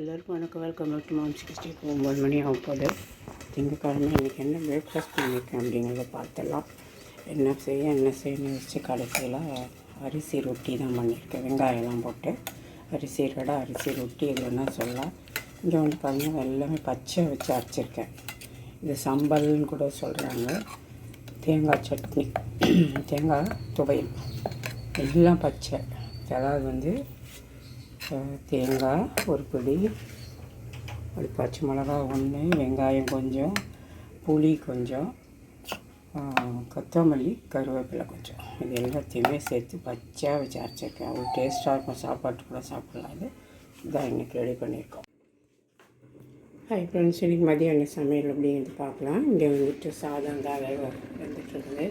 எல்லோருக்கும் வணக்கம். Welcome back to mom 60. 9 மணி ஆக போகுது. திங்கக்கிழமை இன்றைக்கி என்ன பிரேக்ஃபாஸ்ட் பண்ணியிருக்கேன் அப்படிங்கிறத பார்த்துடலாம். என்ன செய்யணும்னு வச்சு கடைசியில் அரிசி ரொட்டி தான் பண்ணியிருக்கேன். வெங்காயம்லாம் போட்டு அரிசி ரொட்டி இல்லைன்னா சொல்லலாம். இங்கே வந்து பார்த்தீங்கன்னா எல்லாமே பச்சை வச்சு அரைச்சிருக்கேன். இது சம்பல்னு கூட சொல்கிறாங்க. தேங்காய் சட்னி, தேங்காய் துவையல் எல்லாம் பச்சை. அதாவது வந்து தேங்காய் ஒரு பிடி, ஒரு பச்சை மிளகா ஒன்று, வெங்காயம் கொஞ்சம், புளி கொஞ்சம், கொத்தமல்லி, கருவேப்பிலை கொஞ்சம், இது எல்லாத்தையுமே சேர்த்து பச்சையாக வச்சு அரைச்சிருக்கேன். அவ்வளோ டேஸ்ட்டாக இருக்கும். சாப்பாட்டு கூட சாப்பிட்லாம். இதுதான் இன்றைக்கி ரெடி பண்ணியிருக்கோம். ஹாய் ஃப்ரெண்ட்ஸ், இன்றைக்கி மதியம் சமையல் அப்படிங்கிறது பார்க்கலாம். இங்கே வந்துட்டு சாதம் தான் வந்துட்டுருக்குது.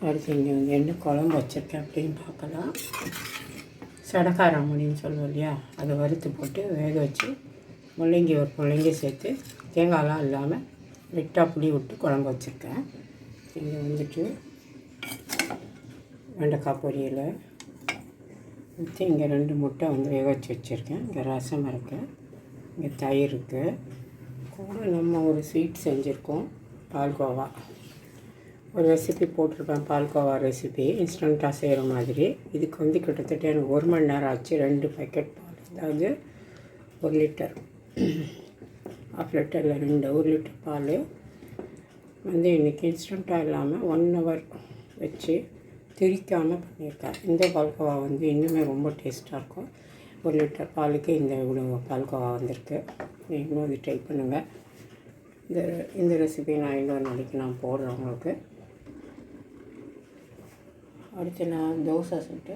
அடுத்து இங்கே வந்து என்ன குழம்பு வச்சுருக்கேன் அப்படின்னு பார்க்கலாம். சடக்காராமணின்னு சொல்லுவோம் இல்லையா, அதை வறுத்து போட்டு வேக வச்சு முள்ளங்கி சேர்த்து தேங்காயெலாம் இல்லாமல் லைட்டாக புளி விட்டு குழம்பு வச்சுருக்கேன். இங்கே வந்துட்டு வெண்டைக்காய் பொரியல் ஊற்றி இங்கே 2 முட்டை வந்து வேக வச்சு வச்சுருக்கேன். இங்கே ரசம் இருக்குது, இங்கே தயிர் இருக்குது. கூட நம்ம ஒரு ஸ்வீட் செஞ்சுருக்கோம், பால்கோவா. ஒரு ரெசிபி போட்டிருப்பேன், பால்கோவா ரெசிபி இன்ஸ்டண்ட்டாக செய்கிற மாதிரி. இதுக்கு வந்து கிட்டத்தட்ட எனக்கு 1 மணி நேரம் ஆச்சு. 2 பேக்கெட் பால், அதாவது 1 லிட்டர், 1/2 லிட்டரில் 1 லிட்டர் பால் வந்து இன்றைக்கி இன்ஸ்டண்ட்டாக இல்லாமல் 1 ஹவர் வச்சு திரிக்காமல் பண்ணியிருக்கேன். இந்த பால்கோவா வந்து இன்னுமே ரொம்ப டேஸ்ட்டாக இருக்கும். 1 லிட்டர் பாலுக்கு இவ்வளோ பால்கோவா வந்திருக்கு. நீங்களும் அது ட்ரை பண்ணுங்கள். இந்த ரெசிபி நான் இன்னொரு நாளைக்கு நான் போடுறேன் உங்களுக்கு. அடுத்து நான் தோசை சுட்டு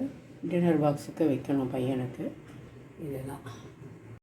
டின்னர் பாக்ஸுக்கு வைக்கணும் பையனுக்கு. இதுதான்